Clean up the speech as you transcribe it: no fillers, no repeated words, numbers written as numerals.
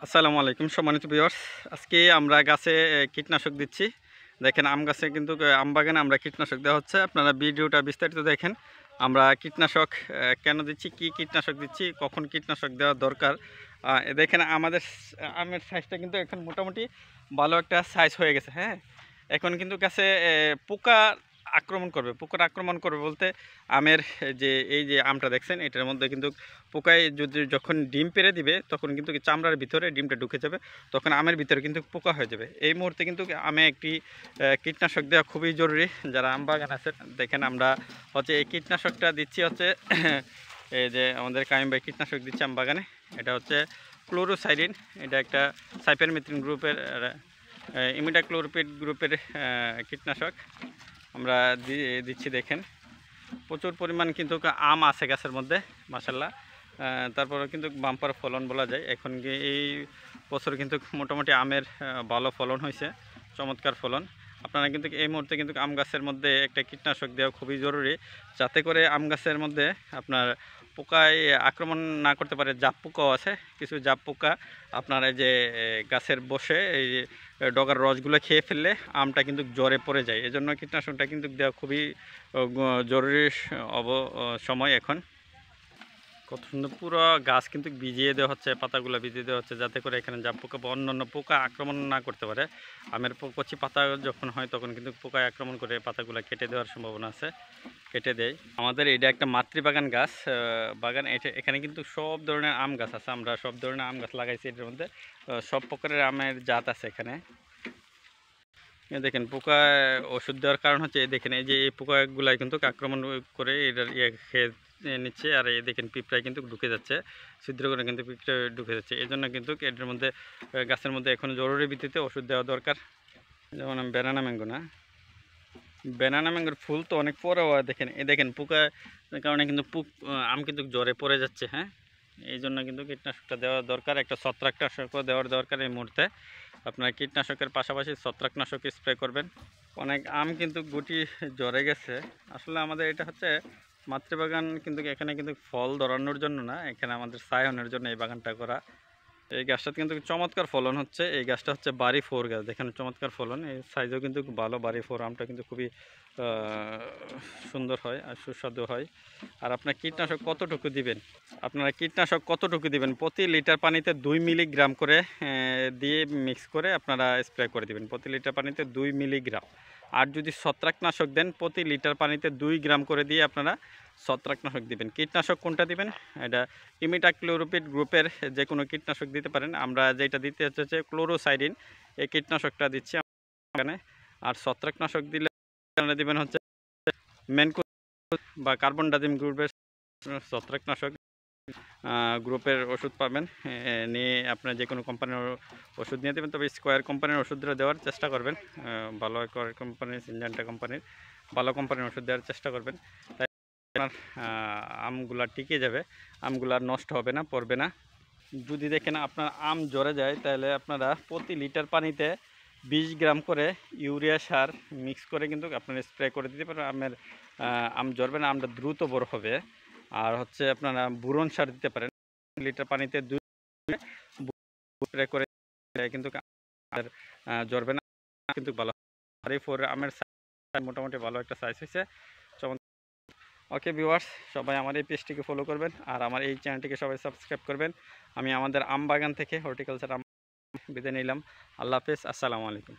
আসসালামু আলাইকুম সম্মানিত ভিউয়ার্স। আজকে আমরা গাছে কীটনাশক দিচ্ছি। দেখেন আম গাছে কিন্তু আম বাগানে আমরা কীটনাশক দেওয়া হচ্ছে। আপনারা ভিডিওটা বিস্তারিত দেখেন। আমরা কীটনাশক কেন দিচ্ছি, কি কীটনাশক দিচ্ছি, কখন কীটনাশক দেওয়া দরকার। দেখেন আমাদের আমের সাইজটা কিন্তু এখন মোটামুটি ভালো একটা সাইজ হয়ে গেছে। হ্যাঁ, এখন কিন্তু গাছে পোকা পোকার আক্রমণ করবে বলতে আমের এই যে আমটা দেখছেন এটার মধ্যে কিন্তু পোকায় যখন ডিম পেড়ে দিবে তখন কিন্তু চামড়ার ভিতরে ডিমটা ঢুকে যাবে, তখন আমের ভিতরে কিন্তু পোকা হয়ে যাবে। এই মুহূর্তে কিন্তু আমে একটি কীটনাশক দেওয়া খুবই জরুরি। যারা আম বাগান আছে দেখেন আমরা হচ্ছে এই কীটনাশকটা দিচ্ছি হচ্ছে এই যে আমাদের কামিম ভাই কীটনাশক দিচ্ছে আম বাগানে। এটা হচ্ছে ক্লোরোসাইরিন। এটা একটা সাইপারমেথ্রিন গ্রুপের ইমিডাক্লোরপিড গ্রুপের কীটনাশক আমরা দিচ্ছি। দেখেন প্রচুর পরিমাণ কিন্তু আম আছে গাছের মধ্যে মাশাআল্লাহ। তারপরে কিন্তু বাম্পার ফলন বলা যায়। এখন এই বছর কিন্তু মোটামুটি আমের ভালো ফলন হয়েছে, চমৎকার ফলন। আপনারা কিন্তু এই মুহূর্তে কিন্তু আম গাছের মধ্যে একটা কীটনাশক দেওয়া খুবই জরুরি, যাতে করে আম গাছের মধ্যে আপনার পোকায় আক্রমণ না করতে পারে। জাপ পোকাও আছে, কিছু জাপ পোকা আপনার এই যে গাছের বসে এই ডগার রসগুলো খেয়ে ফেললে আমটা কিন্তু জ্বরে পড়ে যায়। এজন্য কীটনাশকটা কিন্তু দেওয়া খুবই জরুরি সময় এখন। কত সুন্দর পুরো গাছ কিন্তু ভিজিয়ে দেওয়া হচ্ছে, পাতাগুলো ভিজিয়ে দেওয়া হচ্ছে, যাতে করে এখানে জাপ পোকা বা অন্যান্য পোকা আক্রমণ না করতে পারে। আমের কচি পাতা যখন হয় তখন কিন্তু পোকায় আক্রমণ করে পাতাগুলো কেটে দেওয়ার সম্ভাবনা আছে, কেটে দেয়। আমাদের এটা একটা মাতৃবাগান গাছ বাগান। এখানে কিন্তু সব ধরনের আম গাছ আছে। আমরা সব ধরনের আম গাছ লাগাইছি। এটার মধ্যে সব প্রকারের আমের জাত আছে এখানে। দেখেন পোকা ওষুধ দেওয়ার কারণ হচ্ছে দেখেন এই যে এই পোকাগুলাই কিন্তু আক্রমণ করে এটার খেয়ে নিচ্ছে। আর এই দেখেন পিঁপড়ায় কিন্তু ঢুকে যাচ্ছে, ছিদ্র করে কিন্তু পিঁপড়া ঢুকে যাচ্ছে। এই জন্য কিন্তু এটার মধ্যে গাছের মধ্যে এখন জরুরি ভিত্তিতে ওষুধ দেওয়া দরকার। যেমন ব্যানানা ম্যাঙ্গো না, ব্যানানা ম্যাঙ্গোর ফুল তো অনেক পরে দেখেন এই দেখেন পোকার কারণে কিন্তু আম কিন্তু জ্বরে পড়ে যাচ্ছে। হ্যাঁ, এই জন্য কিন্তু কীটনাশকটা দেওয়া দরকার, একটা ছত্রাকনাশকও দেওয়ার দরকার এই মুহূর্তে। আপনার কীটনাশকের পাশাপাশি ছত্রাকনাশক স্প্রে করবেন। অনেক আম কিন্তু গুটি জ্বরে গেছে। আসলে আমাদের এটা হচ্ছে মাতৃবাগান, কিন্তু এখানে কিন্তু ফল ধরানোর জন্য না, এখানে আমাদের ছায়ানোর জন্য এই বাগানটা করা। এই গাছটাতে কিন্তু চমৎকার ফলন হচ্ছে। এই গাছটা হচ্ছে বাড়ি 4 গাছ, দেখেন চমৎকার ফলন। এই সাইজও কিন্তু ভালো। বাড়ি 4 আমটা কিন্তু খুবই সুন্দর হয় আর সুস্বাদু হয়। আর আপনার কীটনাশক কতটুকু দিবেন, প্রতি লিটার পানিতে 2 মিলিগ্রাম করে দিয়ে মিক্স করে আপনারা স্প্রে করে দিবেন। প্রতি লিটার পানিতে 2 মিলিগ্রাম। আর যদি ছত্রাকনাশক দেন প্রতি লিটার পানিতে 2 গ্রাম করে দিয়ে আপনারা ছত্রাকনাশক দিবেন। কীটনাশক কোনটা দিবেন, এটা ইমিডাক্লোরপিড গ্রুপের যে কোনো কীটনাশক দিতে পারেন। আমরা যেটা দিতে হচ্ছে ক্লোরোসাইরিন, এই কীটনাশকটা দিচ্ছি এখানে। আর ছত্রাকনাশক দিলে আপনারা দিবেন হচ্ছে ম্যানকো বা কার্বনডাজিম গ্রুপের ছত্রাকনাশক গ্রুপের ওষুধ পাবেন। নিয়ে আপনার যে কোনো কোম্পানির ওষুধ নিয়ে দেবেন, তবে স্কোয়ার কোম্পানির ওষুধটা দেওয়ার চেষ্টা করবেন। ভালো কোম্পানির, সিনজেন্টা কোম্পানির ভালো কোম্পানির ওষুধ দেওয়ার চেষ্টা করবেন। তাই আপনার আমগুলা টিকে যাবে, আমগুলা নষ্ট হবে না, পড়বে না। যদি দেখেন আপনার আম জ্বরে যায় তাহলে আপনারা প্রতি লিটার পানিতে 20 গ্রাম করে ইউরিয়া সার মিক্স করে কিন্তু আপনারা স্প্রে করে দিতে পারেন। আম জ্বরবে না, আমটা দ্রুত বড় হবে। আর হচ্ছে আপনারা বুরন সার দিতে পারেন, লিটার পানিতে 2 স্প্রে করে কিন্তু জ্বরবে না, কিন্তু ভালো। আর এই 4 আমের সাইজ মোটামুটি ভালো একটা সাইজ হয়েছে। ওকে ভিউয়ার্স, সবাই আমার এই পেজটিকে ফলো করবেন আর আমার এই চ্যানেলটিকে সবাই সাবস্ক্রাইব করবেন। আমি আমাদের আম বাগান থেকে হর্টিকালচার বিদায় নিলাম। আল্লাহ হাফেজ, আসসালামু আলাইকুম।